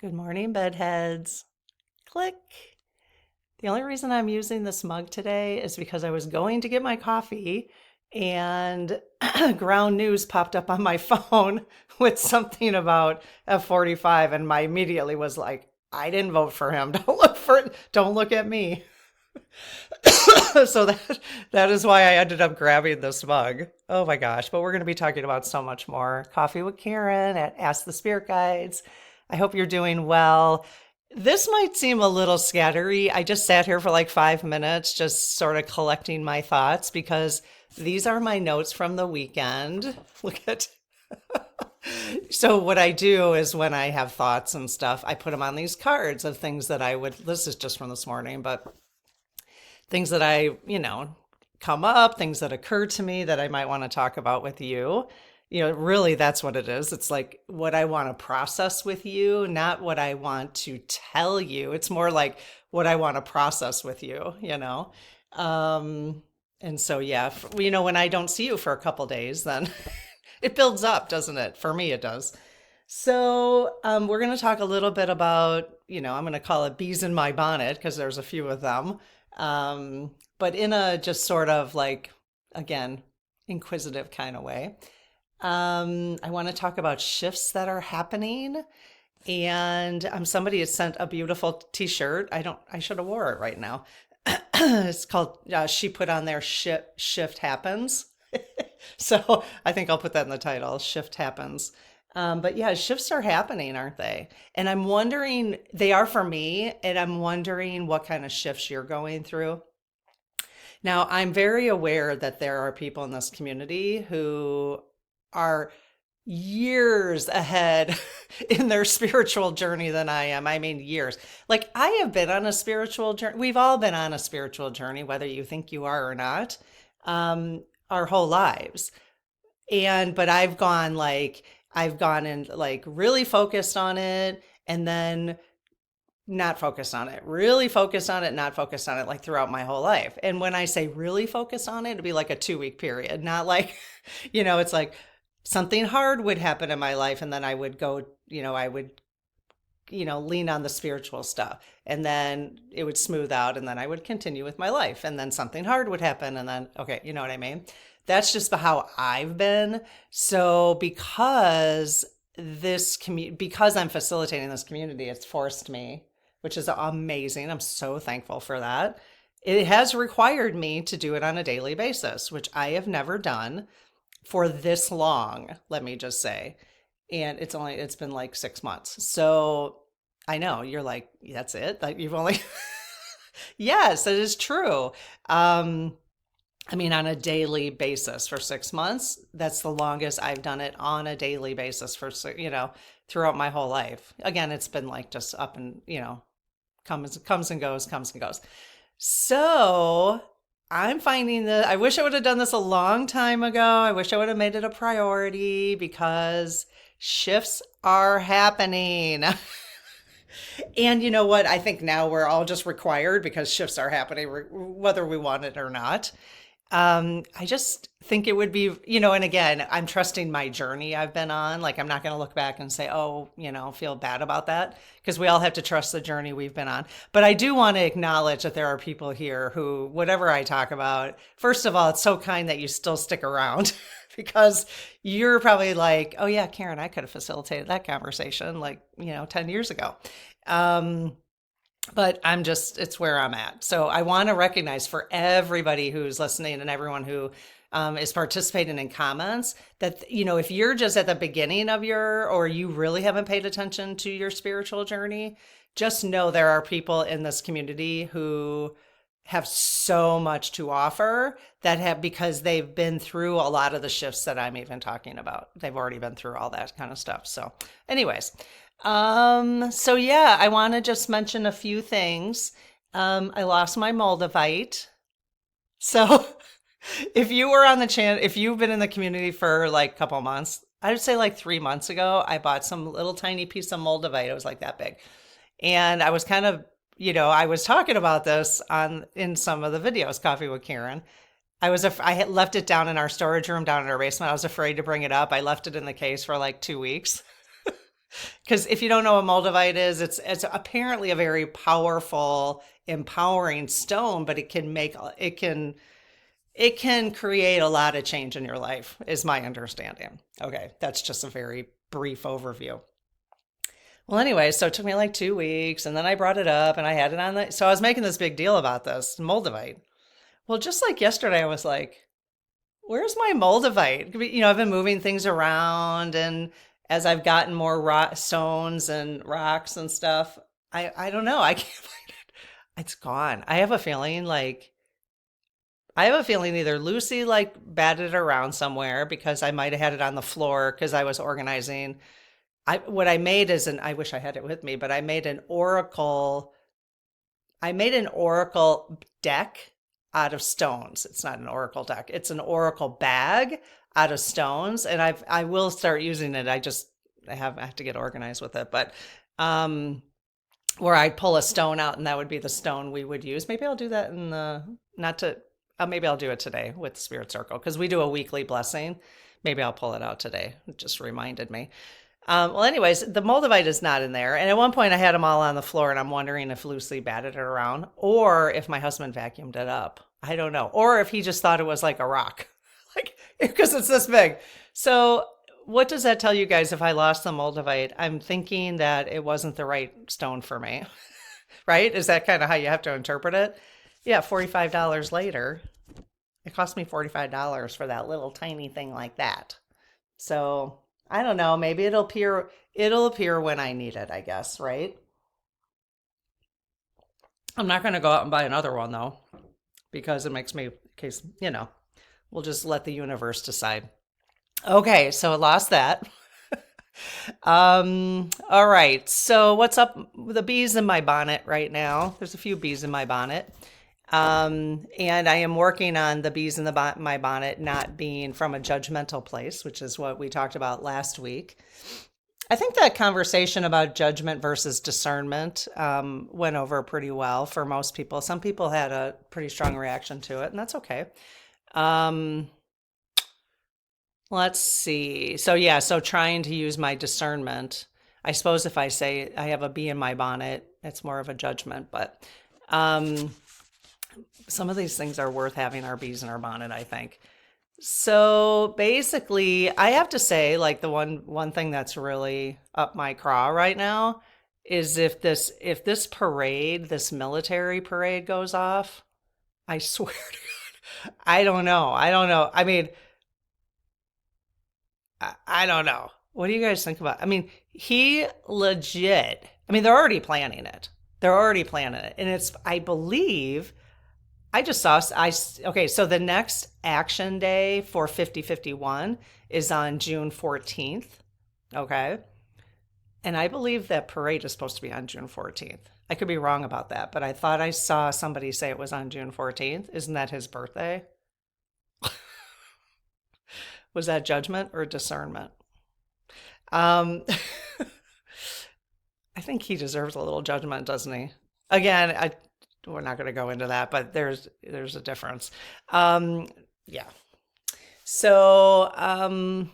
Good morning, bedheads. Click. The only reason I'm using this mug today is because I was going to get my coffee and ground news popped up on my phone with something about F45 and my immediately was like, I didn't vote for him. Don't look at me. So that is why I ended up grabbing this mug. Oh my gosh, but we're going to be talking about so much more. Coffee with Karen at Ask the Spirit Guides. I hope you're doing well. This might seem a little scattery. I just sat here for like 5 minutes, just sort of collecting my thoughts because these are my notes from the weekend. Look at. So what I do is when I have thoughts and stuff, I put them on these cards of things that I would, this is just from this morning, but things that come up, things that occur to me that I might want to talk about with you. Really, that's what it is. It's like what I want to process with you, not what I want to tell you. It's more like what I want to process with you. And so, yeah, when I don't see you for a couple days, then it builds up, doesn't it? For me, it does. So, we're going to talk a little bit about, I'm going to call it bees in my bonnet because there's a few of them. But in a just sort of like, again, inquisitive kind of way. I want to talk about shifts that are happening. And somebody has sent a beautiful t-shirt. I should have wore it right now. It's called, she put on there, Shift Happens. So I think I'll put that in the title, Shift Happens. But yeah, shifts are happening, aren't they? And I'm wondering, they are for me, and I'm wondering what kind of shifts you're going through. Now, I'm very aware that there are people in this community who are years ahead in their spiritual journey than I am. I mean, years. Like, I have been on a spiritual journey. We've all been on a spiritual journey, whether you think you are or not, our whole lives. But I've gone and like really focused on it and then not focused on it, really focused on it, not focused on it, like throughout my whole life. And when I say really focused on it, it'd be like a 2 week period, not like, it's like something hard would happen in my life. And then I would go, I would, lean on the spiritual stuff and then it would smooth out and then I would continue with my life. And then something hard would happen. And then, okay, you know what I mean? That's just how I've been. So because I'm facilitating this community, it's forced me, which is amazing. I'm so thankful for that. It has required me to do it on a daily basis, which I have never done for this long, let me just say. And it's been like 6 months. So I know you're like, that's it? Like you've only, yes, it is true. On a daily basis for 6 months, that's the longest I've done it on a daily basis for, throughout my whole life. Again, it's been like just up and, comes and goes. So I'm finding that I wish I would have done this a long time ago. I wish I would have made it a priority because shifts are happening. And you know what? I think now we're all just required because shifts are happening, whether we want it or not. I just think it would be, and again, I'm trusting my journey I've been on. Like, I'm not going to look back and say, oh, feel bad about that because we all have to trust the journey we've been on. But I do want to acknowledge that there are people here who, whatever I talk about, first of all, it's so kind that you still stick around because you're probably like, oh yeah, Karen, I could have facilitated that conversation like, 10 years ago. But it's where I'm at. So I want to recognize for everybody who's listening and everyone who is participating in comments that, if you're just at the beginning of or you really haven't paid attention to your spiritual journey, just know there are people in this community who have so much to offer because they've been through a lot of the shifts that I'm even talking about. They've already been through all that kind of stuff. So anyways, so yeah, I want to just mention a few things. I lost my moldavite. So if you were on the channel, if you've been in the community for like a couple months, I would say like 3 months ago, I bought some little tiny piece of moldavite. It was like that big. And I was kind of, I was talking about this in some of the videos, Coffee with Karen. I had left it down in our storage room down in our basement. I was afraid to bring it up. I left it in the case for like 2 weeks. Because if you don't know what moldavite is, it's apparently a very powerful, empowering stone, but it can create a lot of change in your life, is my understanding. Okay, that's just a very brief overview. Well, anyway, so it took me like 2 weeks, and then I brought it up, and I had it on the. So I was making this big deal about this moldavite. Well, just like yesterday, I was like, "Where's my moldavite?" I've been moving things around, and as I've gotten more stones and rocks and stuff, I don't know. I can't find it. It's gone. I have a feeling either Lucy like batted it around somewhere because I might have had it on the floor because I was organizing. What I made is I wish I had it with me, but I made an oracle deck out of stones. It's not an oracle deck. It's an oracle bag out of stones, and I will start using it. I have to get organized with it, but um where I'd pull a stone out and that would be the stone we would use. Maybe I'll do that in the not to maybe I'll do it today with Spirit Circle because we do a weekly blessing. Maybe I'll pull it out today. It just reminded me. Well, anyways, the moldavite is not in there. And at one point I had them all on the floor and I'm wondering if Lucy batted it around or if my husband vacuumed it up. I don't know. Or if he just thought it was like a rock, like because it's this big. So what does that tell you guys if I lost the moldavite? I'm thinking that it wasn't the right stone for me, right? Is that kind of how you have to interpret it? Yeah, $45 later. It cost me $45 for that little tiny thing like that. So I don't know. Maybe it'll appear when I need it, I guess, right? I'm not going to go out and buy another one though, because it makes me, in case, we'll just let the universe decide. Okay, so I lost that. All right. So what's up with the bees in my bonnet right now? There's a few bees in my bonnet. And I am working on the bees in my bonnet not being from a judgmental place, which is what we talked about last week. I think that conversation about judgment versus discernment went over pretty well for most people. Some people had a pretty strong reaction to it, and that's okay. Um, let's see. So yeah, so trying to use my discernment. I suppose if I say I have a bee in my bonnet, it's more of a judgment, but um, some of these things are worth having our bees in our bonnet, I think. So basically, I have to say, like the one thing that's really up my craw right now is if this parade, this military parade goes off, I swear to God, I don't know. I don't know. I mean, I don't know. What do you guys think about? I mean, he legit. I mean, they're already planning it. They're already planning it, and I believe I just saw, okay, so the next action day for 5051 is on June 14th. Okay. And I believe that parade is supposed to be on June 14th. I could be wrong about that, but I thought I saw somebody say it was on June 14th. Isn't that his birthday? Was that judgment or discernment? Um, I think he deserves a little judgment, doesn't he? Again, we're not going to go into that, but there's a difference. Yeah. So, and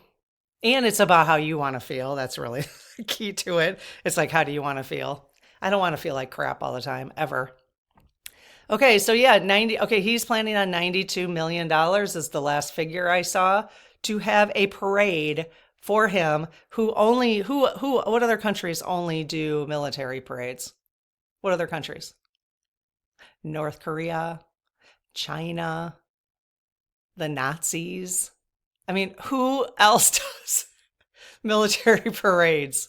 it's about how you want to feel. That's really the key to it. It's like, how do you want to feel? I don't want to feel like crap all the time, ever. Okay, so yeah, okay, he's planning on $92 million is the last figure I saw to have a parade for him what other countries only do military parades? What other countries? North Korea, China, the Nazis. I mean, who else does military parades?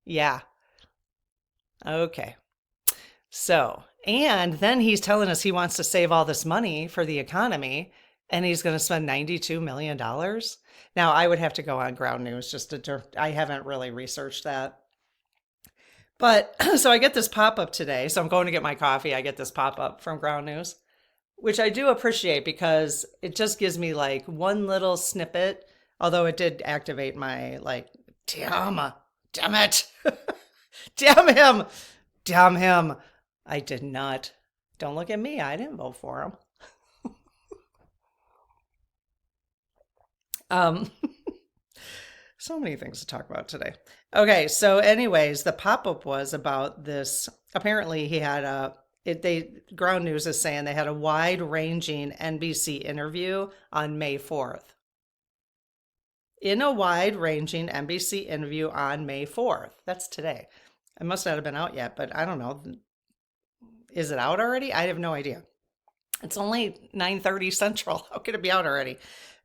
Yeah. Okay. So, and then he's telling us he wants to save all this money for the economy and he's going to spend $92 million. Now, I would have to go on ground news I haven't really researched that. But so I get this pop up today. So I'm going to get my coffee. I get this pop up from ground news, which I do appreciate because it just gives me like one little snippet. Although it did activate my like, damn it, damn him, damn him. I did not. Don't look at me. I didn't vote for him. Um, So many things to talk about today. Okay, so anyways, the pop-up was about this. Apparently he had Ground News is saying they had a wide-ranging NBC interview on May 4th. In a wide-ranging NBC interview on May 4th. That's today. It must not have been out yet, but I don't know. Is it out already? I have no idea. It's only 9:30 Central. How could it be out already?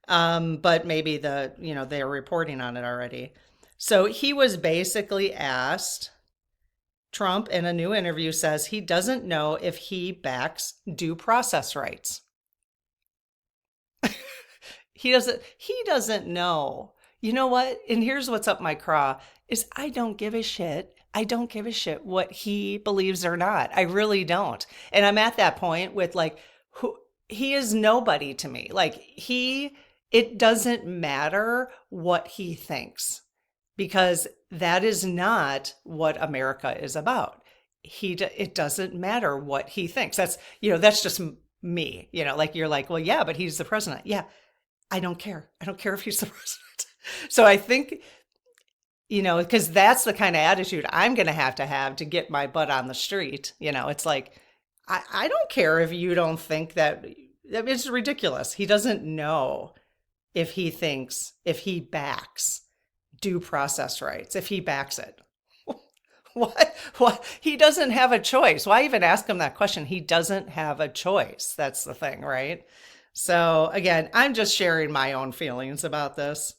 But maybe they're reporting on it already. So he was basically asked, Trump in a new interview says he doesn't know if he backs due process rights. He doesn't know. You know what? And here's what's up my craw is I don't give a shit. I don't give a shit what he believes or not. I really don't. And I'm at that point with like, he is nobody to me. Like it doesn't matter what he thinks because that is not what America is about. It doesn't matter what he thinks. That's just me, like you're like, well, yeah, but he's the president. Yeah. I don't care. I don't care if he's the president. So I think, because that's the kind of attitude I'm going to have to get my butt on the street. It's like, I don't care if you don't think that. It's ridiculous. He doesn't know if he backs due process rights, if he backs it. What? He doesn't have a choice. Why even ask him that question? He doesn't have a choice. That's the thing, right? So again, I'm just sharing my own feelings about this.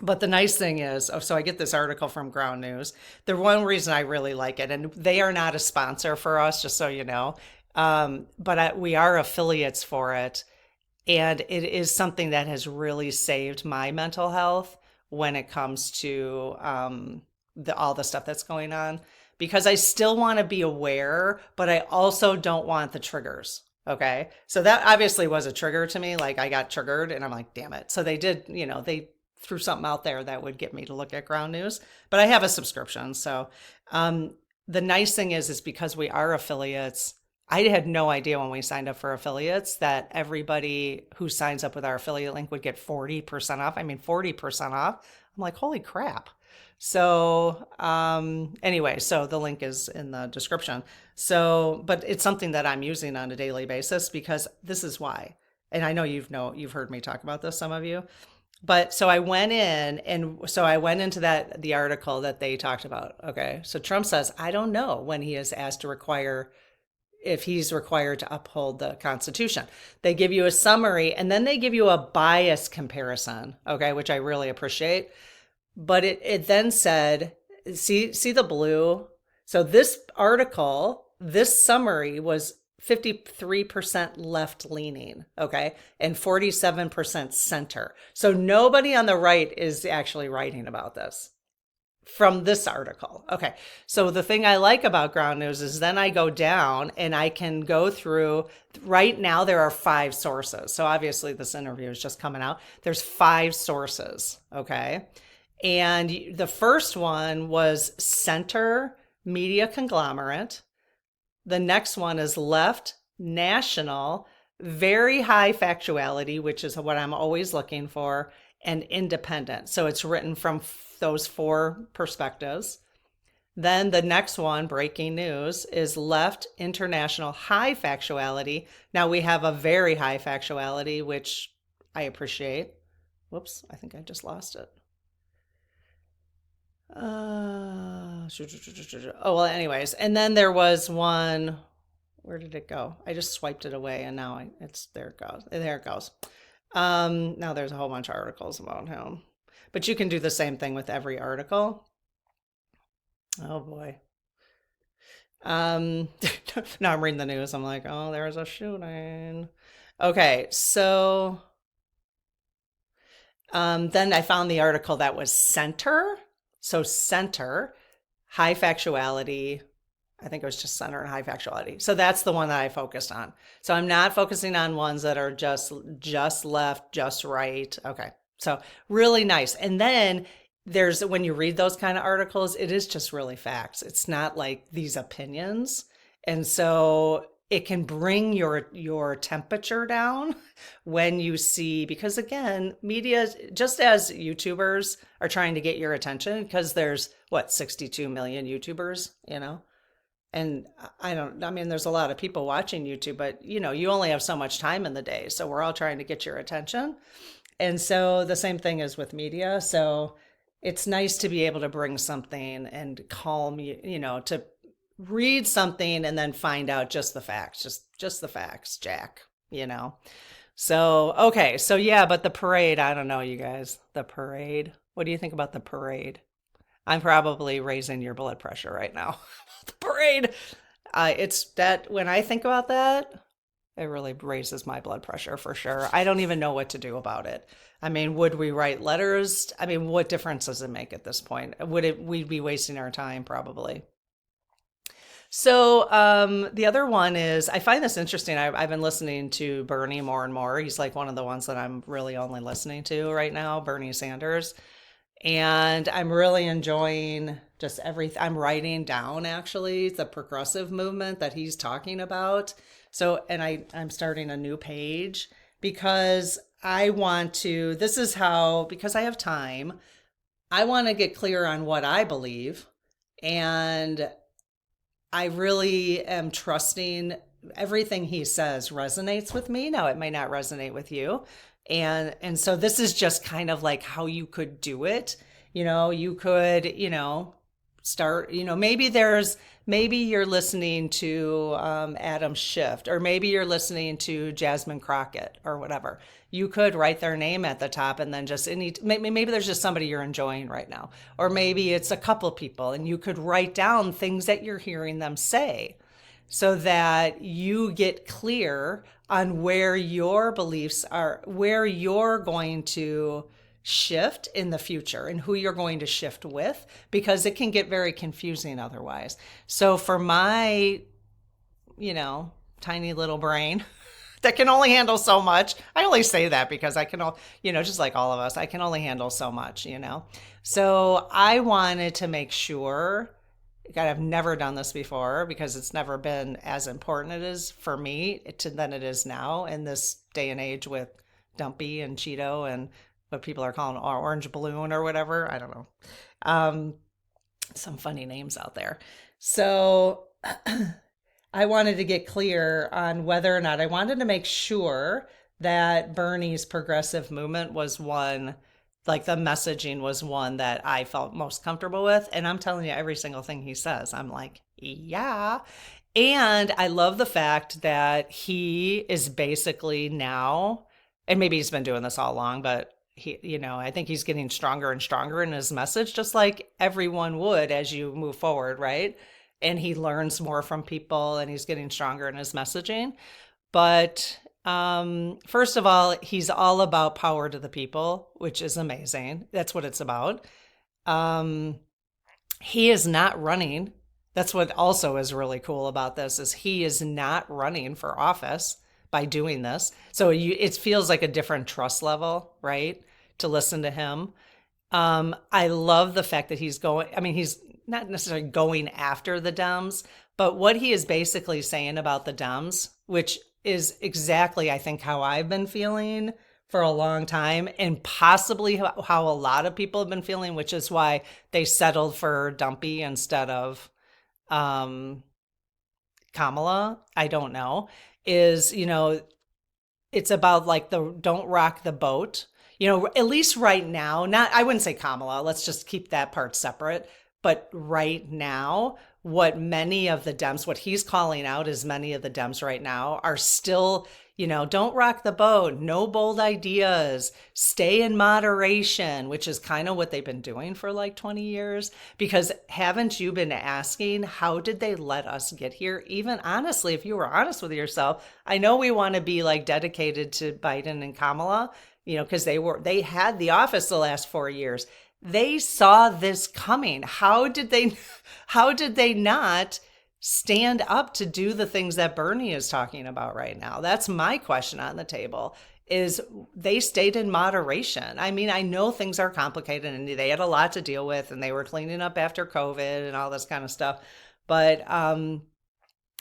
But the nice thing is, so I get this article from Ground News. The one reason I really like it, and they are not a sponsor for us, just so you know, but we are affiliates for it. And it is something that has really saved my mental health when it comes to all the stuff that's going on, because I still want to be aware, but I also don't want the triggers. Okay. So that obviously was a trigger to me. Like I got triggered and I'm like, damn it. So they did, they threw something out there that would get me to look at Ground News, but I have a subscription. So the nice thing is because we are affiliates, I had no idea when we signed up for affiliates that everybody who signs up with our affiliate link would get 40% off. 40% off. I'm like, holy crap. So anyway, so the link is in the description. So, but it's something that I'm using on a daily basis because this is why. And I know you've heard me talk about this, some of you. But so I went into the article that they talked about. Okay. So Trump says, I don't know when he is asked to if he's required to uphold the Constitution. They give you a summary and then they give you a bias comparison. Okay. Which I really appreciate. But it then said, see the blue? So this article, this summary was 53% left leaning, okay, and 47% center. So nobody on the right is actually writing about this from this article. Okay, so the thing I like about Ground News is then I go down and I can go through. Right now there are 5 sources. So obviously this interview is just coming out. There's 5 sources, okay? And the first one was Center Media Conglomerate. The next one is Left National, very high factuality, which is what I'm always looking for, and Independent. So it's written from those 4 perspectives. Then the next one, Breaking News, is Left International, high factuality. Now we have a very high factuality, which I appreciate. Whoops, I think I just lost it. Anyways, and then there was one. Where did it go? I just swiped it away, and now there it goes. There it goes. Now there's a whole bunch of articles about him, but you can do the same thing with every article. Oh boy. Now I'm reading the news. I'm like, oh, there's a shooting. Okay, so then I found the article that was Center. So Center, high factuality. I think it was just Center and high factuality. So that's the one that I focused on. So I'm not focusing on ones that are just left, just right. Okay. So really nice. And then when you read those kind of articles, it is just really facts. It's not like these opinions. And so it can bring your temperature down when you see, because again, media, just as YouTubers are trying to get your attention, because there's what, 62 million YouTubers, and I mean, there's a lot of people watching YouTube, but you only have so much time in the day. So we're all trying to get your attention. And so the same thing is with media. So it's nice to be able to bring something and calm you, to read something and then find out just the facts, just the facts, Jack. So, okay. So yeah, but the parade, I don't know, you guys, the parade. What do you think about the parade? I'm probably raising your blood pressure right now. The parade. It's that when I think about that, it really raises my blood pressure for sure. I don't even know what to do about it. I mean, would we write letters? I mean, what difference does it make at this point? We'd be wasting our time probably. So the other one is, I find this interesting. I've been listening to Bernie more and more. He's like one of the ones that I'm really only listening to right now, Bernie Sanders. And I'm really enjoying just everything. I'm writing down actually the progressive movement that he's talking about. So, and I'm starting a new page because I want to, this is how, because I have time, I want to get clear on what I believe. And I really am trusting everything he says resonates with me. Now, it may not resonate with you. And so this is just kind of like how you could do it. You could, start, maybe you're listening to Adam Schiff, or maybe you're listening to Jasmine Crockett or whatever. You could write their name at the top and then just maybe there's just somebody you're enjoying right now. Or maybe it's a couple people and you could write down things that you're hearing them say so that you get clear on where your beliefs are, where you're going to shift in the future and who you're going to shift with, because it can get very confusing otherwise. So for my, tiny little brain that can only handle so much, I only say that because I can, just like all of us, I can only handle so much, So I wanted to make sure, God, I've never done this before because it's never been as important it is for me than it is now in this day and age with Dumpy and Cheeto and what people are calling orange balloon or whatever. I don't know. Some funny names out there. So I wanted to get clear on whether or not I wanted to make sure that Bernie's progressive movement was one, like the messaging was one that I felt most comfortable with. And I'm telling you, every single thing he says, I'm like, yeah. And I love the fact that he is basically now, and maybe he's been doing this all along, but I think he's getting stronger and stronger in his message, just like everyone would as you move forward, right? And he learns more from people and he's getting stronger in his messaging. But first of all, he's all about power to the people, which is amazing. That's what it's about. He is not running. That's what also is really cool about this is he is not running for office by doing this. So it feels like a different trust level, right? To listen to him. I love the fact that he's not necessarily going after the Dems, but what he is basically saying about the Dems, which is exactly, I think, how I've been feeling for a long time and possibly how a lot of people have been feeling, which is why they settled for Dumpy instead of Kamala. I don't know. Is, it's about like the don't rock the boat, at least right now, I wouldn't say Kamala, let's just keep that part separate. But right now, what he's calling out is many of the Dems right now are still, don't rock the boat, no bold ideas, stay in moderation, which is kind of what they've been doing for like 20 years. Because haven't you been asking, how did they let us get here? Even honestly, if you were honest with yourself, I know we want to be like dedicated to Biden and Kamala, because they had the office the last 4 years. They saw this coming. How did they not stand up to do the things that Bernie is talking about right now? That's my question on the table, is they stayed in moderation. I mean, I know things are complicated and they had a lot to deal with and they were cleaning up after COVID and all this kind of stuff. But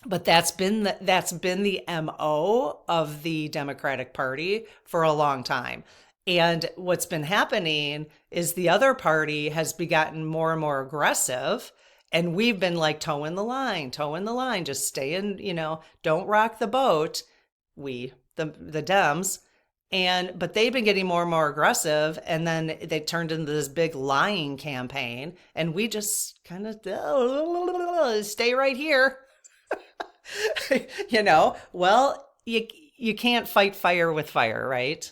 But that's been the MO of the Democratic Party for a long time. And what's been happening is the other party has gotten more and more aggressive, and we've been like toeing the line, just stay in, don't rock the boat. The Dems, and but they've been getting more and more aggressive, and then they turned into this big lying campaign, and we just kind of stay right here. Well, you can't fight fire with fire, right?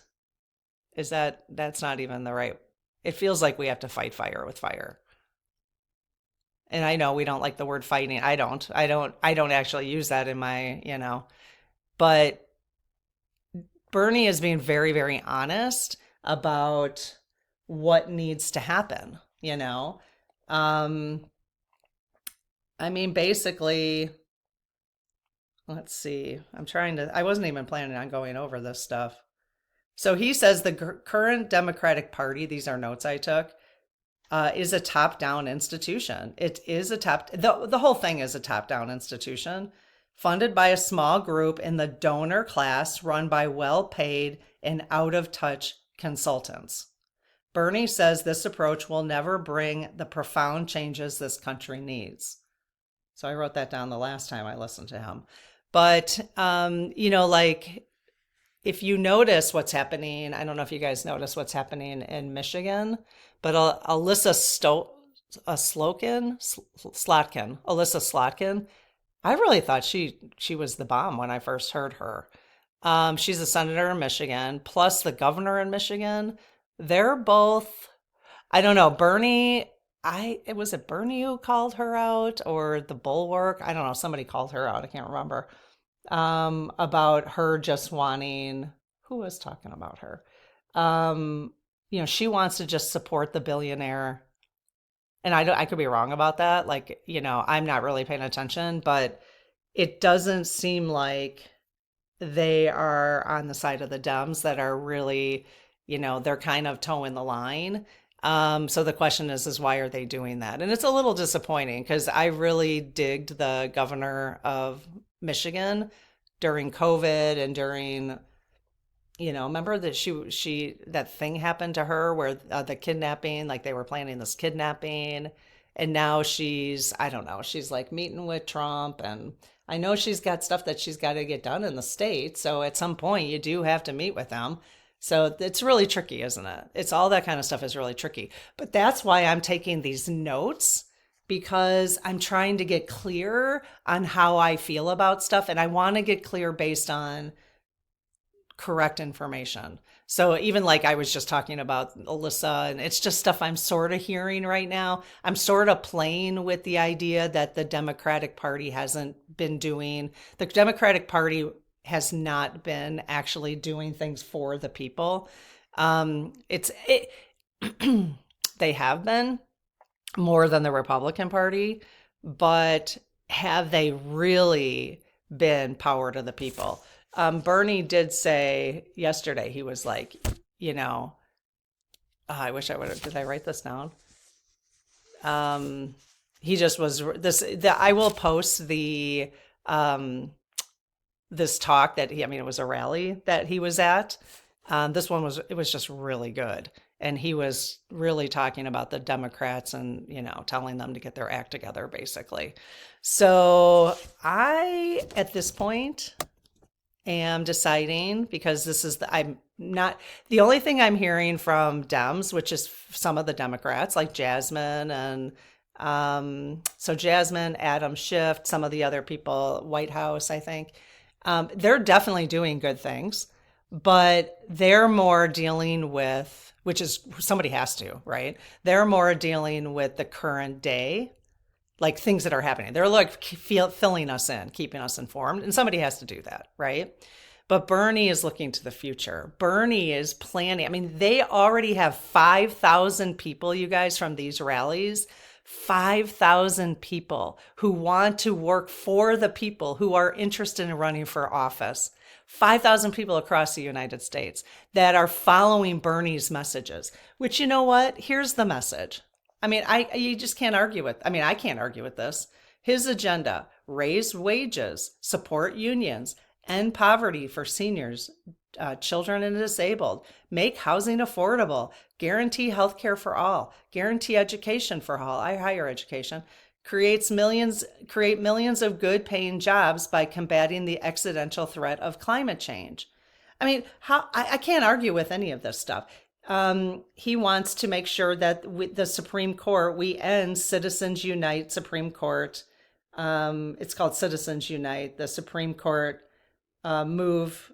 That's not even the right. It feels like we have to fight fire with fire. And I know we don't like the word fighting. I don't actually use that in my. But Bernie is being very, very honest about what needs to happen, you know? Um, I mean, basically, let's see. I wasn't even planning on going over this stuff. So he says the current Democratic Party, these are notes I took, is a top-down institution. It is the whole thing is a top-down institution funded by a small group in the donor class run by well-paid and out-of-touch consultants. Bernie says this approach will never bring the profound changes this country needs. So I wrote that down the last time I listened to him. But, like if you notice what's happening, I don't know if you guys notice what's happening in Michigan, but Alyssa Slotkin, I really thought she was the bomb when I first heard her. She's a senator in Michigan, plus the governor in Michigan. They're both, I don't know, was it Bernie who called her out or the Bulwark? I don't know. Somebody called her out. I can't remember. About her just wanting, who was talking about her? She wants to just support the billionaire. And I could be wrong about that. Like, I'm not really paying attention, but it doesn't seem like they are on the side of the Dems that are really, they're kind of toeing the line. So the question is why are they doing that? And it's a little disappointing because I really digged the governor of Michigan during COVID and during, remember that that thing happened to her where the kidnapping, like they were planning this kidnapping, and now I don't know, she's like meeting with Trump, and I know she's got stuff that she's got to get done in the state. So at some point you do have to meet with them. So it's really tricky, isn't it? It's all that kind of stuff is really tricky. But that's why I'm taking these notes, because I'm trying to get clear on how I feel about stuff. And I want to get clear based on correct information. So even like I was just talking about Alyssa, and it's just stuff I'm sort of hearing right now. I'm sort of playing with the idea that the Democratic Party the Democratic Party has not been actually doing things for the people. They have been more than the Republican Party, but have they really been power to the people? Bernie did say yesterday, he was like, I wish I would have, did I write this down? He just was I will post this talk it was a rally that he was at. This one it was just really good. And he was really talking about the Democrats and, telling them to get their act together, basically. So at this point, am deciding, because the only thing I'm hearing from Dems, which is some of the Democrats like Jasmine and so Jasmine, Adam Schiff, some of the other people, White House, I think, they're definitely doing good things, but they're more dealing with, which is somebody has to, right? They're more dealing with the current day, like things that are happening. They're like filling us in, keeping us informed, and somebody has to do that, right? But Bernie is looking to the future. Bernie is planning. I mean, they already have 5,000 people, you guys, from these rallies, 5,000 people who want to work for the people, who are interested in running for office. 5,000 people across the United States that are following Bernie's messages, which, you know what? Here's the message. I mean, you just can't argue with, I can't argue with this. His agenda, raise wages, support unions, end poverty for seniors, children and disabled, make housing affordable, guarantee health care for all, guarantee education for all, higher education, create millions of good paying jobs by combating the existential threat of climate change. I mean, I can't argue with any of this stuff. He wants to make sure that the Supreme Court, we end Citizens Unite Supreme Court. It's called Citizens Unite. The Supreme Court move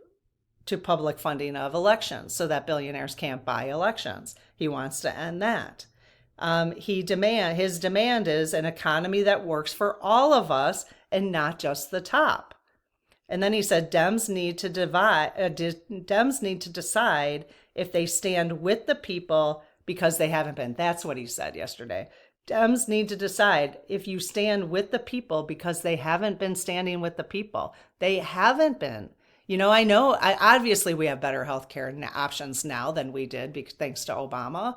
to public funding of elections so that billionaires can't buy elections. He wants to end that. His demand is an economy that works for all of us and not just the top. And then he said Dems need to decide if they stand with the people because they haven't been. That's what he said yesterday. Dems need to decide if you stand with the people because they haven't been standing with the people. They haven't been. Obviously we have better healthcare options now than we did thanks to Obama,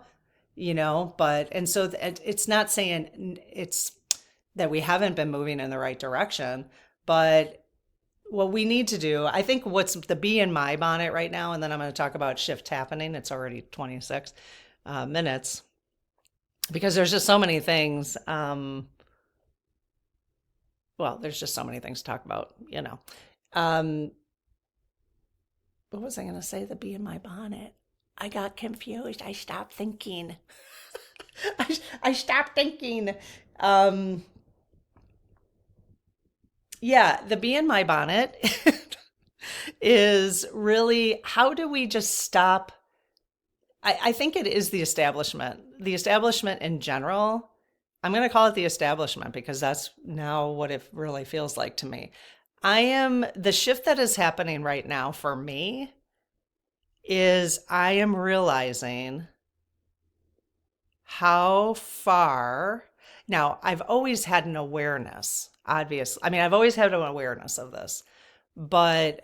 so it's not saying it's that we haven't been moving in the right direction, but what we need to do, I think what's the bee in my bonnet right now, and then I'm going to talk about shift happening. It's already 26 minutes because there's just so many things. There's just so many things to talk about, What was I going to say? The bee in my bonnet. I got confused. I stopped thinking. I stopped thinking. The bee in my bonnet is really, how do we just stop? I think it is the establishment in general. I'm going to call it the establishment because that's now what it really feels like to me. The shift that is happening right now for me is I am realizing how far, now I've always had an awareness, obviously. I've always had an awareness of this, but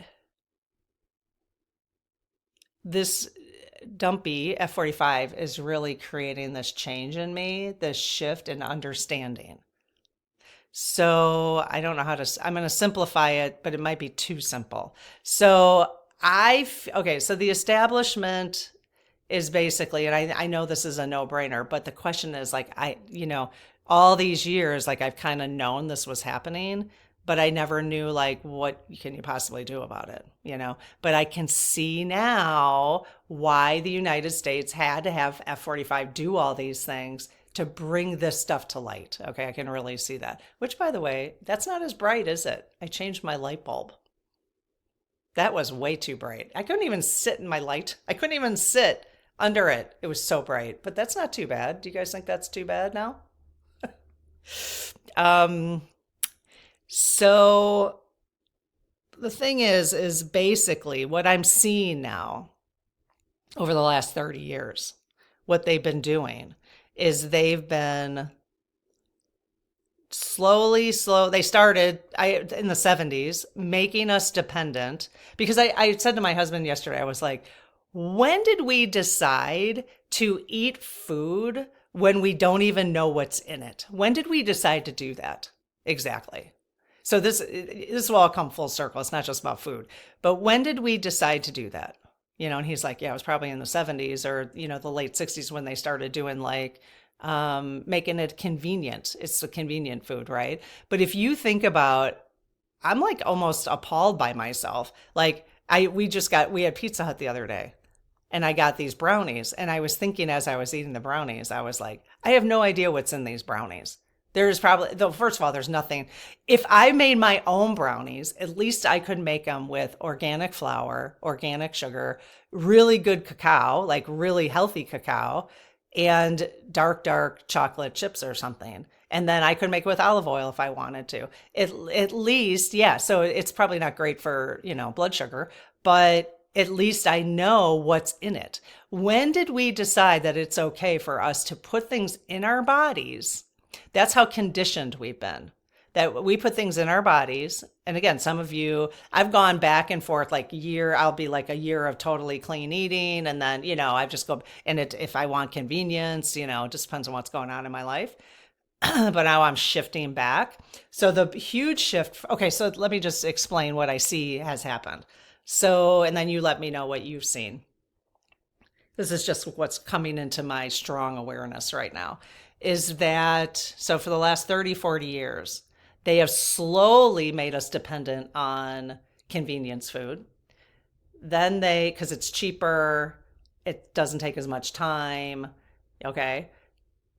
this dumpy F-45 is really creating this change in me, this shift in understanding. So I don't know I'm going to simplify it, but it might be too simple. So so the establishment is basically, and I know this is a no-brainer, but the question is all these years, I've kind of known this was happening, but I never knew what can you possibly do about it, but I can see now why the United States had to have F-45 do all these things to bring this stuff to light. Okay, I can really see that. Which, by the way, that's not as bright, is it? I changed my light bulb. That was way too bright. I couldn't even sit in my light. I couldn't even sit under it. It was so bright. But that's not too bad. Do you guys think that's too bad now? So the thing is basically what I'm seeing now over the last 30 years, what they've been doing is they've been they started in the 70s making us dependent, because I said to my husband yesterday, I was like, when did we decide to eat food when we don't even know what's in it? When did we decide to do that? Exactly. So this will all come full circle. It's not just about food, but when did we decide to do that? And he's like, yeah, it was probably in the 70s or, the late 60s when they started doing making it convenient. It's a convenient food, right? But if you think about, I'm almost appalled by myself. We had Pizza Hut the other day and I got these brownies, and I was thinking as I was eating the brownies, I was like, I have no idea what's in these brownies. There's probably, though, first of all, there's nothing. If I made my own brownies, at least I could make them with organic flour, organic sugar, really good cacao, really healthy cacao, and dark chocolate chips or something. And then I could make it with olive oil if I wanted to. At least, yeah. So it's probably not great for, blood sugar, but at least I know what's in it. When did we decide that it's okay for us to put things in our bodies? That's how conditioned we've been, that we put things in our bodies. And again, some of you, I've gone back and forth I'll be a year of totally clean eating. And then, I just go, and if I want convenience, it just depends on what's going on in my life. but now I'm shifting back. So the huge shift, okay, so let me just explain what I see has happened. So, and then you let me know what you've seen. This is just what's coming into my strong awareness right now, is that, so for the last 30, 40 years, they have slowly made us dependent on convenience food. Then because it's cheaper, it doesn't take as much time, okay?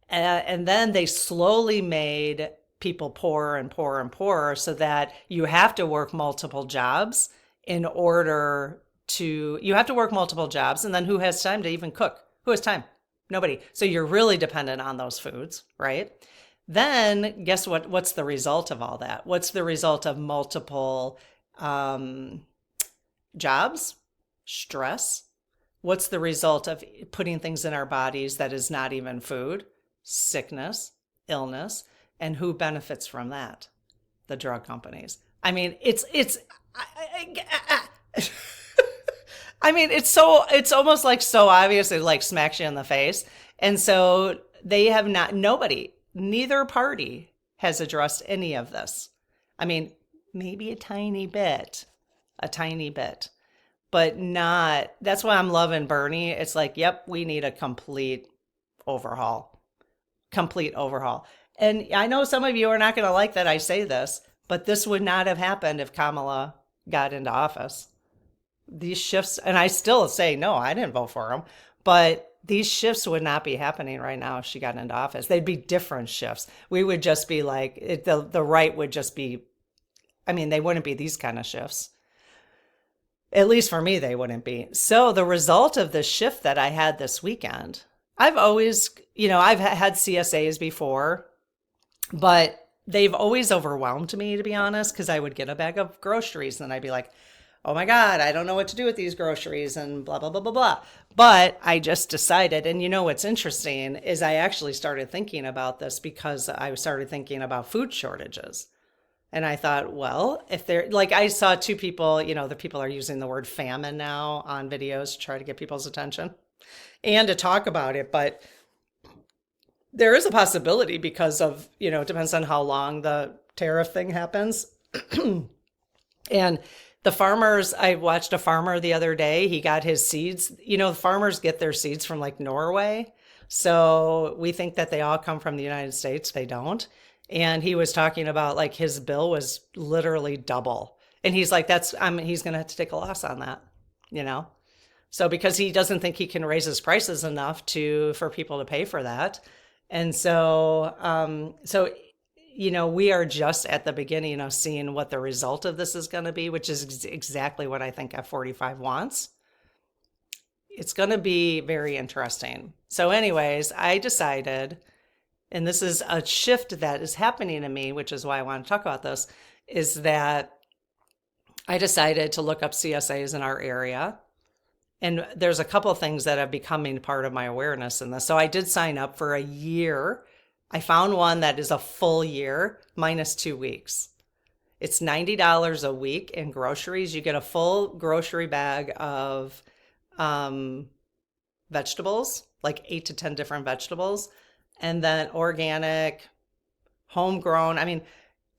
And then they slowly made people poorer and poorer and poorer so that you have to work multiple jobs in order you have to work multiple jobs. And then who has time to even cook? Who has time? Nobody. So you're really dependent on those foods, right? Then guess what? What's the result of all that? What's the result of multiple jobs? Stress. What's the result of putting things in our bodies that is not even food? Sickness, illness. And who benefits from that? The drug companies. I mean, I mean, it's almost like so obvious, it like smacks you in the face. And so they have neither party has addressed any of this. I mean, maybe a tiny bit, but not, that's why I'm loving Bernie. It's like, yep, we need a complete overhaul. And I know some of you are not going to like that I say this, but this would not have happened if Kamala got into office. These shifts, and I still say, no, I didn't vote for him, but these shifts would not be happening right now if she got into office. They'd be different shifts. We would just be like, the right would just be, I mean, they wouldn't be these kind of shifts. At least for me, they wouldn't be. So the result of the shift that I had this weekend, I've always, I've had CSAs before, but they've always overwhelmed me, to be honest, because I would get a bag of groceries and I'd be like, oh my God, I don't know what to do with these groceries and blah, blah, blah, blah, blah. But I just decided, and what's interesting is I actually started thinking about this because I started thinking about food shortages. And I thought, well, if they're like, I saw two people, the people are using the word famine now on videos to try to get people's attention and to talk about it. But there is a possibility because of, it depends on how long the tariff thing happens. And the farmers, I watched a farmer the other day. He got his seeds. Farmers get their seeds from like Norway. So we think that they all come from the United States. They don't. And he was talking about like his bill was literally double. And he's like, he's going to have to take a loss on that, So because he doesn't think he can raise his prices enough for people to pay for that. And so, we are just at the beginning of seeing what the result of this is going to be, which is exactly what I think F45 wants. It's going to be very interesting. So anyways, I decided, and this is a shift that is happening to me, which is why I want to talk about this, is that I decided to look up CSAs in our area. And there's a couple of things that have becoming part of my awareness in this. So I did sign up for a year. I found one that is a full year minus 2 weeks. It's $90 a week in groceries. You get a full grocery bag of vegetables, like 8 to 10 different vegetables, and then organic, homegrown. I mean,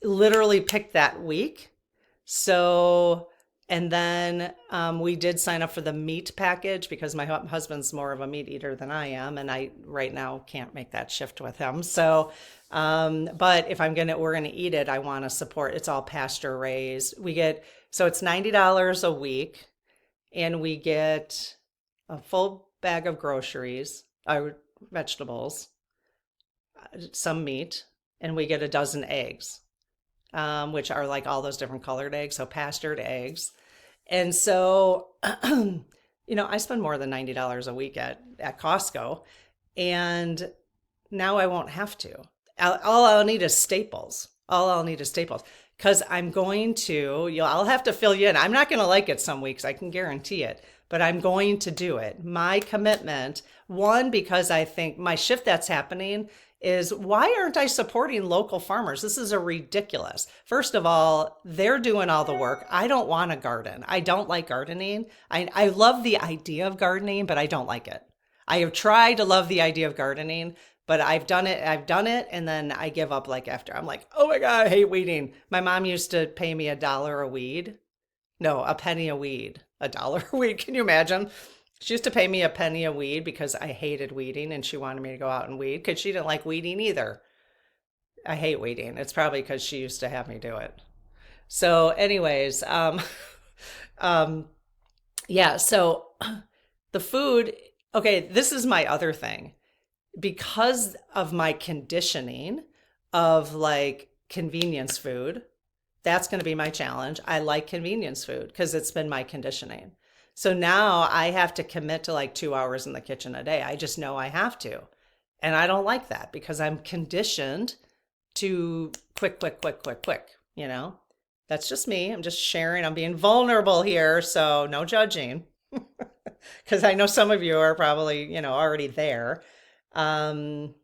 literally pick that week. So, and then we did sign up for the meat package because my husband's more of a meat eater than I am. And I right now can't make that shift with him. So, but if we're going to eat it, I want to support, it's all pasture raised. So it's $90 a week and we get a full bag of groceries, vegetables, some meat, and we get a dozen eggs, which are like all those different colored eggs. So pastured eggs. And so, I spend more than $90 a week at Costco, and now I won't have to. All I'll need is staples. Because I'm going to, I'll have to fill you in. I'm not going to like it some weeks, I can guarantee it, but I'm going to do it. My commitment, one, because I think my shift that's happening is, why aren't I supporting local farmers? This is ridiculous. First of all, they're doing all the work. I don't want to garden. I don't like gardening. I love the idea of gardening, but I don't like it. I have tried to love the idea of gardening, But I've done it, and then I give up like after. I'm like, oh my God, I hate weeding. My mom used to pay me $1 a weed. No, a penny a weed. $1 a weed. Can you imagine? She used to pay me a penny a weed because I hated weeding and she wanted me to go out and weed because she didn't like weeding either. I hate weeding. It's probably because she used to have me do it. So, anyways, um, yeah, so the food, okay, this is my other thing. Because of my conditioning of like convenience food, that's going to be my challenge. I like convenience food because it's been my conditioning. So now I have to commit to like 2 hours in the kitchen a day. I just know I have to. And I don't like that because I'm conditioned to quick, quick, quick, quick, quick, you know? That's just me. I'm just sharing. I'm being vulnerable here. So no judging. Because I know some of you are probably, already there. Um,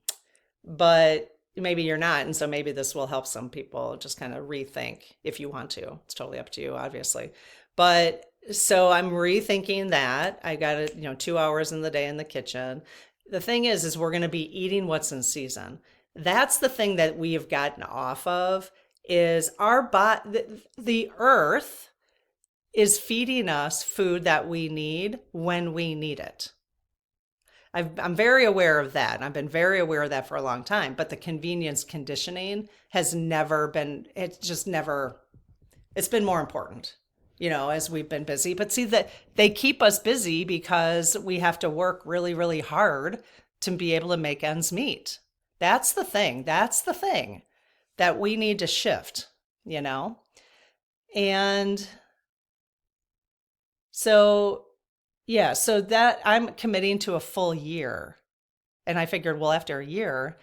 but maybe you're not. And so maybe this will help some people just kind of rethink if you want to. It's totally up to you, obviously. But so I'm rethinking that. I got it, 2 hours in the day in the kitchen. The thing is we're going to be eating what's in season. That's the thing that we have gotten off of is the earth is feeding us food that we need when we need it. I'm very aware of that. And I've been very aware of that for a long time. But the convenience conditioning has never been, it's been more important, as we've been busy. But see that they keep us busy because we have to work really, really hard to be able to make ends meet. That's the thing. That's the thing that we need to shift, And so yeah, so that I'm committing to a full year. And I figured, well, after a year,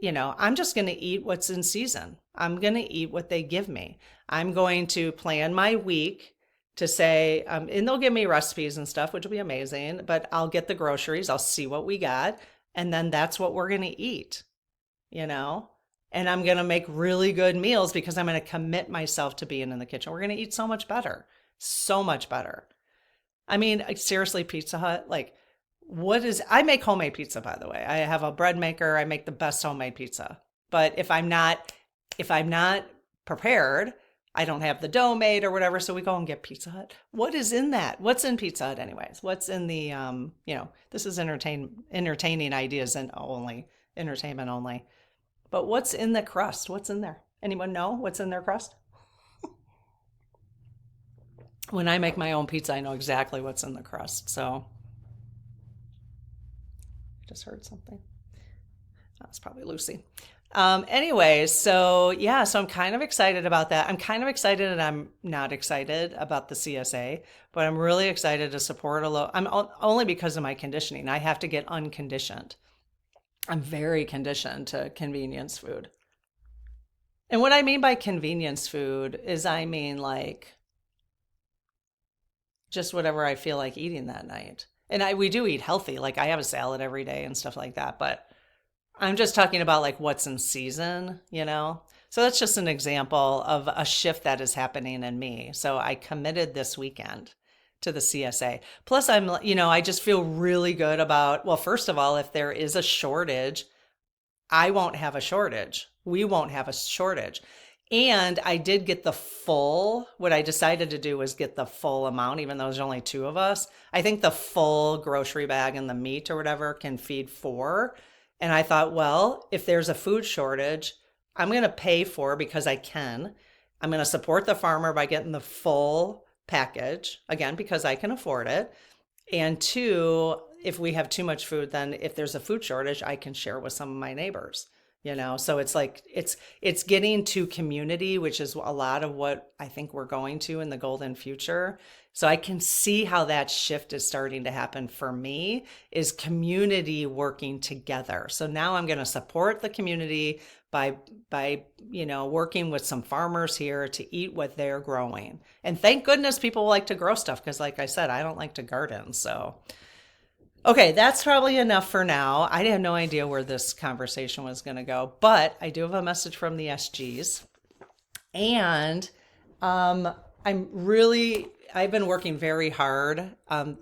I'm just going to eat what's in season. I'm going to eat what they give me. I'm going to plan my week to say, and they'll give me recipes and stuff, which will be amazing, but I'll get the groceries, I'll see what we got, and then that's what we're going to eat, And I'm going to make really good meals because I'm going to commit myself to being in the kitchen. We're going to eat so much better, so much better. I mean, seriously, Pizza Hut, like, I make homemade pizza, by the way. I have a bread maker. I make the best homemade pizza. But if I'm not prepared, I don't have the dough made or whatever. So we go and get Pizza Hut. What is in that? What's in Pizza Hut anyways? What's in the, this is entertaining ideas and entertainment only. But what's in the crust? What's in there? Anyone know what's in their crust? When I make my own pizza, I know exactly what's in the crust. So I just heard something. That's probably Lucy. Anyways, so yeah, so I'm kind of excited about that. I'm kind of excited and I'm not excited about the CSA, but I'm really excited to support I'm only because of my conditioning. I have to get unconditioned. I'm very conditioned to convenience food. And what I mean by convenience food is I mean like just whatever I feel like eating that night. And we do eat healthy. Like I have a salad every day and stuff like that, but I'm just talking about like what's in season, So that's just an example of a shift that is happening in me. So I committed this weekend to the CSA. Plus I just feel really good about, well, first of all, if there is a shortage, I won't have a shortage. We won't have a shortage. And I did get what I decided to do was get the full amount, even though there's only 2 of us. I think the full grocery bag and the meat or whatever can feed 4. And I thought, well, if there's a food shortage, I'm going to pay for because I can. I'm going to support the farmer by getting the full package, again, because I can afford it. And 2, if we have too much food, then if there's a food shortage, I can share with some of my neighbors. So it's like it's getting to community, which is a lot of what I think we're going to in the golden future. So I can see how that shift is starting to happen for me, is community working together. So now I'm going to support the community by working with some farmers here to eat what they're growing. And thank goodness people like to grow stuff because like I said, I don't like to garden. So okay, that's probably enough for now. I had no idea where this conversation was going to go, but I do have a message from the SGs. And I've been working very hard.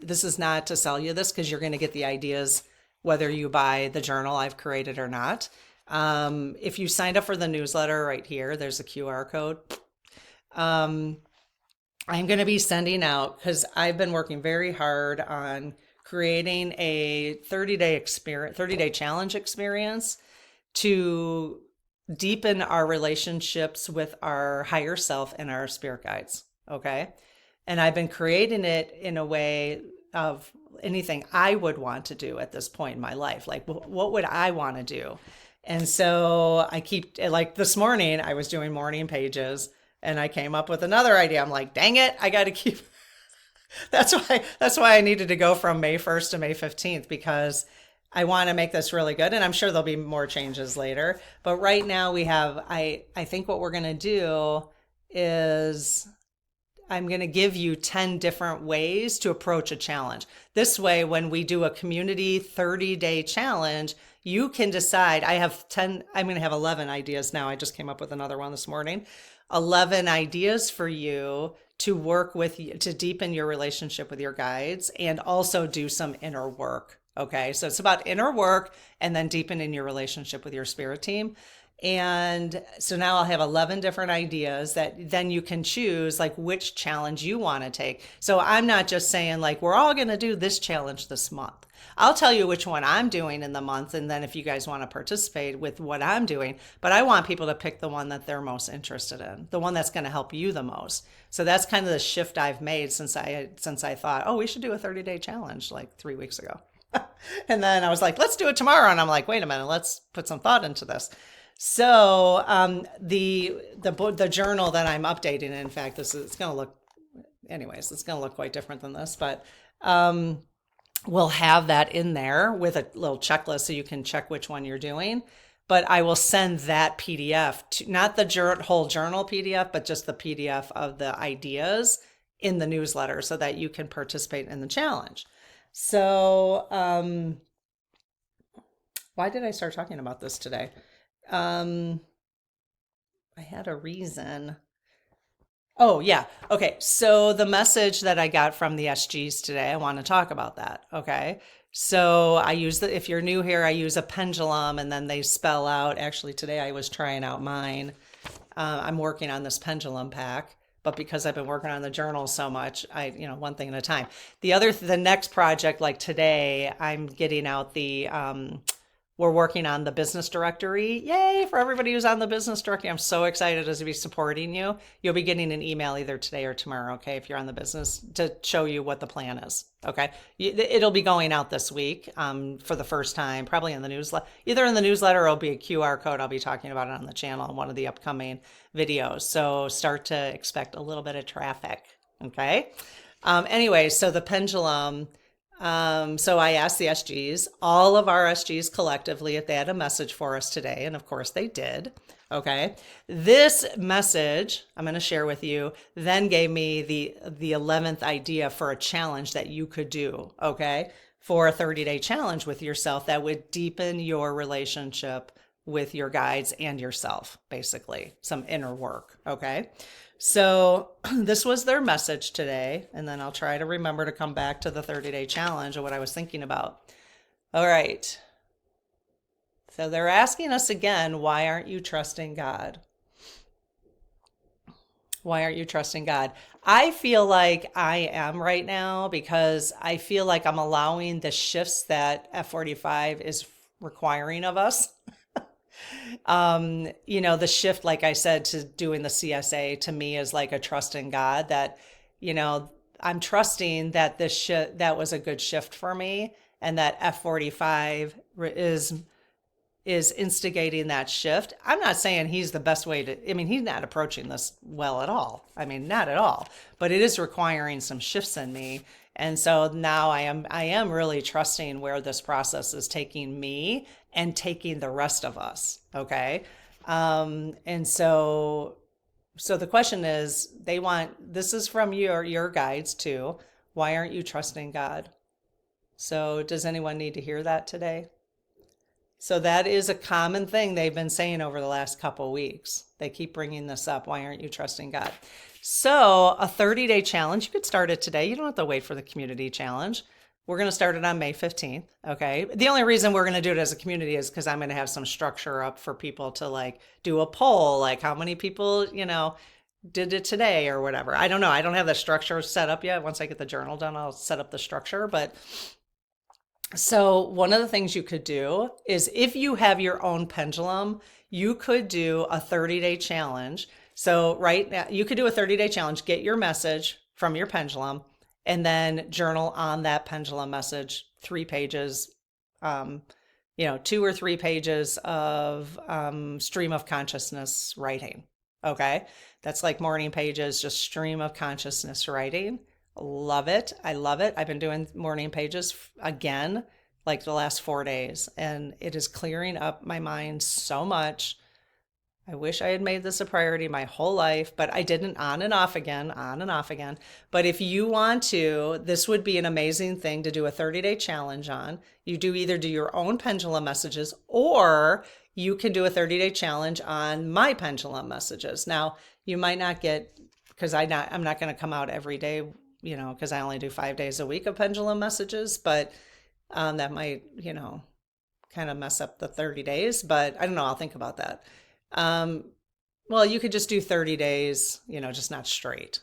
This is not to sell you this because you're going to get the ideas whether you buy the journal I've created or not. If you signed up for the newsletter right here, there's a QR code. Um, I'm going to be sending out, because I've been working very hard on creating a 30-day challenge experience to deepen our relationships with our higher self and our spirit guides. Okay. And I've been creating it in a way of anything I would want to do at this point in my life. Like, what would I want to do? And so I keep, like this morning, I was doing morning pages and I came up with another idea. I'm like, dang it, I got to keep. That's why I needed to go from May 1st to May 15th, because I want to make this really good. And I'm sure there'll be more changes later. But right now we have, I think what we're going to do is I'm going to give you 10 different ways to approach a challenge. This way, when we do a community 30-day challenge, you can decide. I'm going to have 11 ideas now. I just came up with another one this morning. 11 ideas for you to work with, to deepen your relationship with your guides and also do some inner work. Okay. So it's about inner work and then deepening your relationship with your spirit team. And so now I'll have 11 different ideas that then you can choose like which challenge you want to take. So I'm not just saying like, we're all going to do this challenge this month. I'll tell you which one I'm doing in the month. And then if you guys want to participate with what I'm doing, but I want people to pick the one that they're most interested in, the one that's going to help you the most. So that's kind of the shift I've made since I thought, oh, we should do a 30-day challenge like 3 weeks ago. And then I was like, let's do it tomorrow. And I'm like, wait a minute, let's put some thought into this. So the journal that I'm updating, in fact, it's going to look quite different than this, but we'll have that in there with a little checklist so you can check which one you're doing. But I will send that PDF to, not the whole journal PDF, but just the PDF of the ideas in the newsletter so that you can participate in the challenge. So why did I start talking about this today? I had a reason. Oh, yeah. Okay. So the message that I got from the SGs today, I want to talk about that. Okay. So if you're new here, I use a pendulum and then they spell out. Actually, today I was trying out mine. I'm working on this pendulum pack, but because I've been working on the journal so much, one thing at a time. The next project, like today, I'm getting out we're working on the business directory. Yay for everybody who's on the business directory. I'm so excited to be supporting you. You'll be getting an email either today or tomorrow, okay, if you're on the business, to show you what the plan is, okay? It'll be going out this week for the first time, probably in the newsletter. Either in the newsletter or it'll be a QR code. I'll be talking about it on the channel in one of the upcoming videos. So start to expect a little bit of traffic, okay? Anyway, so the pendulum... So I asked the SGs, all of our SGs collectively, if they had a message for us today. And of course they did. Okay. This message I'm going to share with you then gave me the 11th idea for a challenge that you could do. Okay. For a 30-day challenge with yourself that would deepen your relationship with your guides and yourself, basically some inner work. Okay. So this was their message today, and then I'll try to remember to come back to the 30-day challenge and what I was thinking about. All right. So they're asking us again, why aren't you trusting God? Why aren't you trusting God? I feel like I am right now because I feel like I'm allowing the shifts that F45 is requiring of us. The shift, like I said, to doing the CSA to me is like a trust in God that, I'm trusting that that was a good shift for me and that F45 is instigating that shift. I'm not saying he's the best way he's not approaching this well at all. Not at all, but it is requiring some shifts in me. And so now I am really trusting where this process is taking me and taking the rest of us. Okay. And so the question is, this is from your guides too. Why aren't you trusting God? So does anyone need to hear that today? So that is a common thing they've been saying over the last couple weeks. They keep bringing this up. Why aren't you trusting God? So a 30-day challenge, you could start it today. You don't have to wait for the community challenge. We're going to start it on May 15th. Okay. The only reason we're going to do it as a community is because I'm going to have some structure up for people to like do a poll, like how many people, did it today or whatever. I don't know. I don't have the structure set up yet. Once I get the journal done, I'll set up the structure. But so one of the things you could do is if you have your own pendulum, you could do a 30-day challenge. So right now you could do a 30-day challenge, get your message from your pendulum, and then journal on that pendulum message, 3 pages, 2 or 3 pages of stream of consciousness writing. Okay. That's like morning pages, just stream of consciousness writing. Love it. I love it. I've been doing morning pages again, like the last 4 days, and it is clearing up my mind so much. I wish I had made this a priority my whole life, but I didn't, on and off again. But if you want to, this would be an amazing thing to do a 30-day challenge on. You either do your own pendulum messages, or you can do a 30-day challenge on my pendulum messages. Now, you might not get, because I'm not going to come out every day, because I only do 5 days a week of pendulum messages, but that might, kind of mess up the 30 days, but I don't know. I'll think about that. Well, you could just do 30 days, just not straight,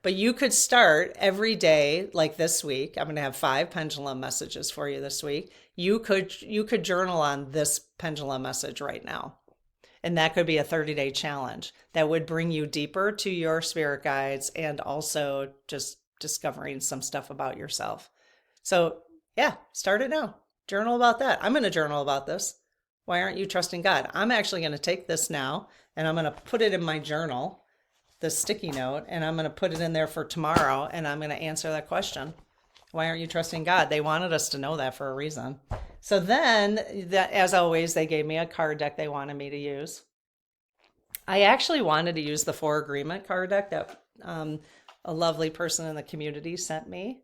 but you could start every day, like this week. I'm going to have 5 pendulum messages for you this week. You could journal on this pendulum message right now. And that could be a 30-day challenge that would bring you deeper to your spirit guides and also just discovering some stuff about yourself. So yeah, start it now. Journal about that. I'm going to journal about this. Why aren't you trusting God? I'm actually going to take this now and I'm going to put it in my journal, the sticky note, and I'm going to put it in there for tomorrow. And I'm going to answer that question. Why aren't you trusting God? They wanted us to know that for a reason. So then, as always, they gave me a card deck they wanted me to use. I actually wanted to use the 4 Agreement card deck that a lovely person in the community sent me.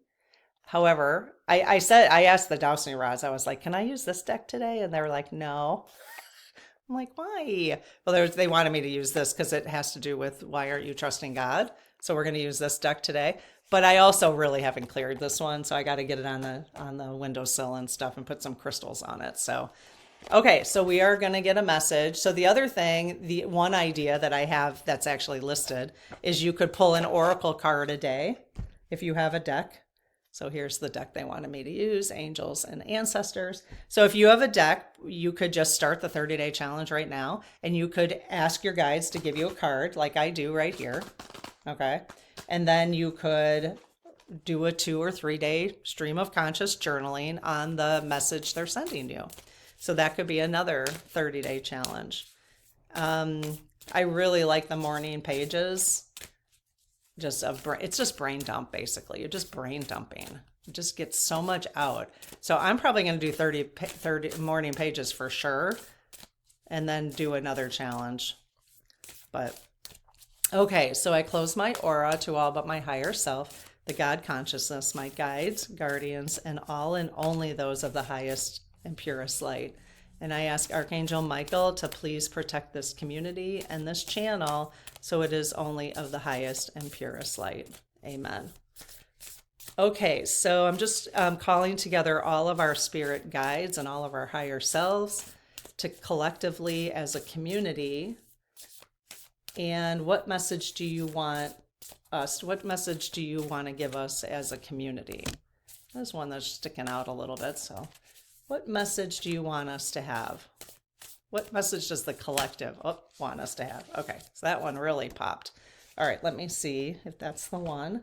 However, I asked the dowsing rods, I was like, can I use this deck today? And they were like, no. I'm like, why? Well, they wanted me to use this because it has to do with why aren't you trusting God? So we're going to use this deck today. But I also really haven't cleared this one, so I got to get it on the windowsill and stuff and put some crystals on it. So, okay, so we are going to get a message. So the other thing, the one idea that I have that's actually listed is you could pull an oracle card a day if you have a deck. So here's the deck they wanted me to use, Angels and Ancestors. So if you have a deck, you could just start the 30-day challenge right now, and you could ask your guides to give you a card like I do right here. Okay. And then you could do a 2 or 3 day stream of conscious journaling on the message they're sending you. So that could be another 30-day challenge. I really like the morning pages. It's just brain dump, basically. You're just brain dumping. You just get so much out. So I'm probably going to do 30 morning pages for sure, and then do another challenge. But okay, so I close my aura to all but my higher self, the God consciousness, my guides, guardians, and all and only those of the highest and purest light. And I ask Archangel Michael to please protect this community and this channel so it is only of the highest and purest light. Amen. Okay, so I'm just calling together all of our spirit guides and all of our higher selves to collectively as a community. And what message do you want to give us as a community? There's one that's sticking out a little bit, so. What message do you want us to have? What message does the collective want us to have? Okay, so that one really popped. All right, let me see if that's the one.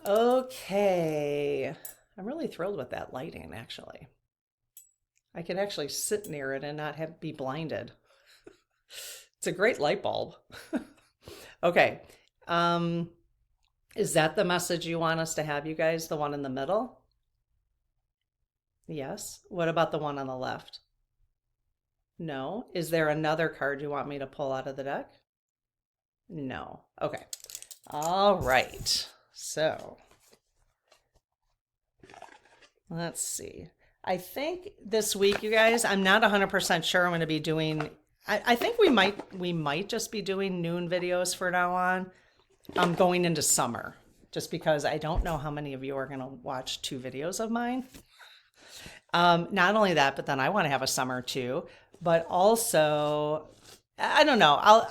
Okay, I'm really thrilled with that lighting, actually. I could actually sit near it and not be blinded. It's a great light bulb. Okay, is that the message you want us to have, you guys? The one in the middle? Yes. What about the one on the left? No. Is there another card you want me to pull out of the deck? No. Okay. All right. So let's see. I think this week, you guys, I'm not 100% sure I'm going to be doing, I think we might just be doing noon videos for now on. I'm going into summer. just because I don't know how many of you are going to watch 2 videos of mine. Not only that, but then I want to have a summer too, but also, I don't know.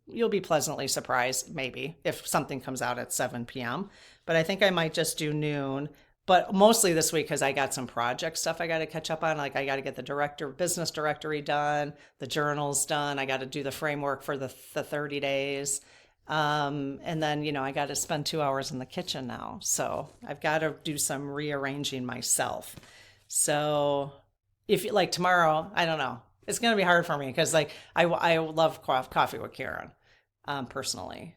You'll be pleasantly surprised maybe if something comes out at 7 p.m. But I think I might just do noon, but mostly this week because I got some project stuff I got to catch up on. Like I got to get the business directory done, the journals done. I got to do the framework for the 30 days. And then, I got to spend 2 hours in the kitchen now. So I've got to do some rearranging myself. So if you like tomorrow, I don't know. It's going to be hard for me because like I love coffee with Karen, personally.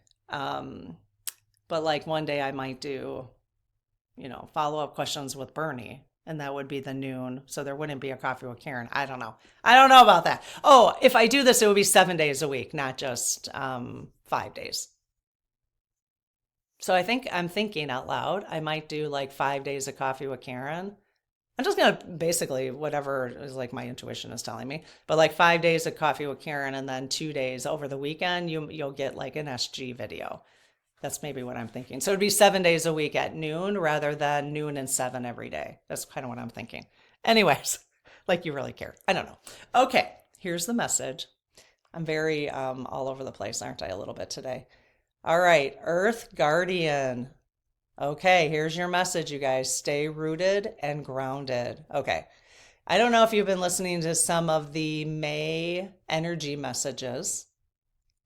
But like one day I might do, follow-up questions with Bernie, and that would be the noon. So there wouldn't be a coffee with Karen. I don't know. I don't know about that. Oh, if I do this, it would be 7 days a week, not just 5 days. So I think I'm thinking out loud. I might do like 5 days of coffee with Karen. I'm just going to basically whatever is like my intuition is telling me, but like 5 days of coffee with Karen, and then 2 days over the weekend, you'll get like an SG video. That's maybe what I'm thinking. So it'd be 7 days a week at noon rather than noon and 7 every day. That's kind of what I'm thinking. Anyways, like you really care. I don't know. Okay, here's the message. I'm very all over the place, aren't I, a little bit today? All right, Earth Guardian. Okay, here's your message, you guys. Stay rooted and grounded. Okay. I don't know if you've been listening to some of the May energy messages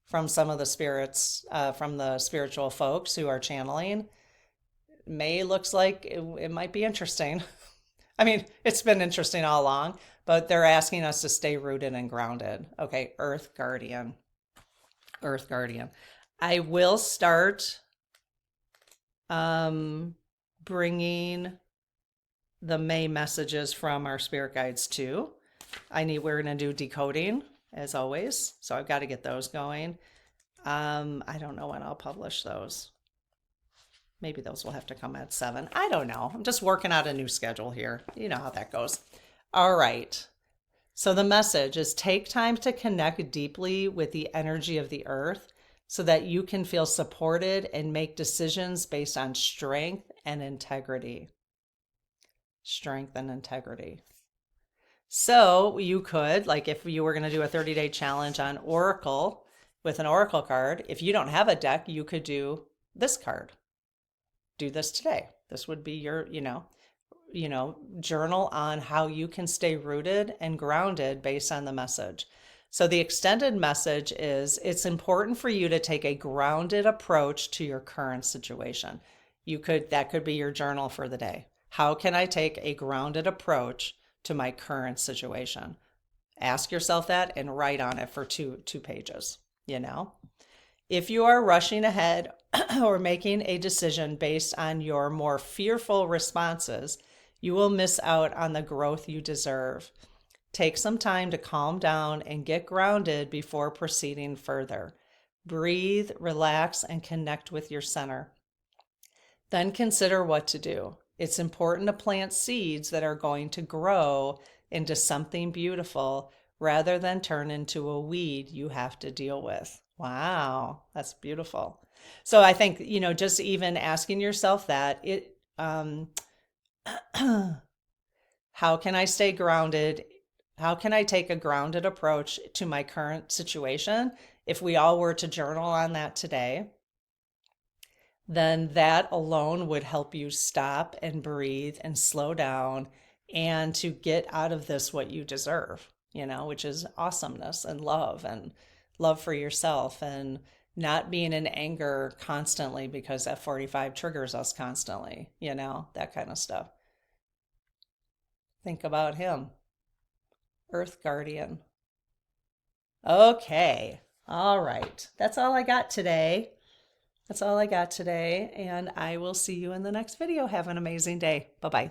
from some of the spirits, from the spiritual folks who are channeling. May looks like it might be interesting. I mean, it's been interesting all along, but they're asking us to stay rooted and grounded. Okay, Earth Guardian. Earth Guardian. I will start bringing the May messages from our spirit guides too. We're going to do decoding as always. So I've got to get those going. I don't know when I'll publish those. Maybe those will have to come at 7. I don't know. I'm just working out a new schedule here. You know how that goes. All right. So the message is take time to connect deeply with the energy of the earth so that you can feel supported and make decisions based on strength and integrity. Strength and integrity. So you could, like if you were going to do a 30-day challenge on Oracle with an Oracle card, if you don't have a deck, you could do this card. Do this today. This would be your, journal on how you can stay rooted and grounded based on the message. So the extended message is it's important for you to take a grounded approach to your current situation. That could be your journal for the day. How can I take a grounded approach to my current situation? Ask yourself that and write on it for two pages, If you are rushing ahead or making a decision based on your more fearful responses, you will miss out on the growth you deserve. Take some time to calm down and get grounded before proceeding further. Breathe, relax, and connect with your center. Then consider what to do. It's important to plant seeds that are going to grow into something beautiful rather than turn into a weed you have to deal with. Wow, that's beautiful. So I think, just even asking yourself that, how can I stay grounded? How can I take a grounded approach to my current situation? If we all were to journal on that today, then that alone would help you stop and breathe and slow down and to get out of this what you deserve, which is awesomeness and love for yourself and not being in anger constantly because F45 triggers us constantly, that kind of stuff. Think about him. Earth Guardian. Okay. All right. That's all I got today. And I will see you in the next video. Have an amazing day. Bye-bye.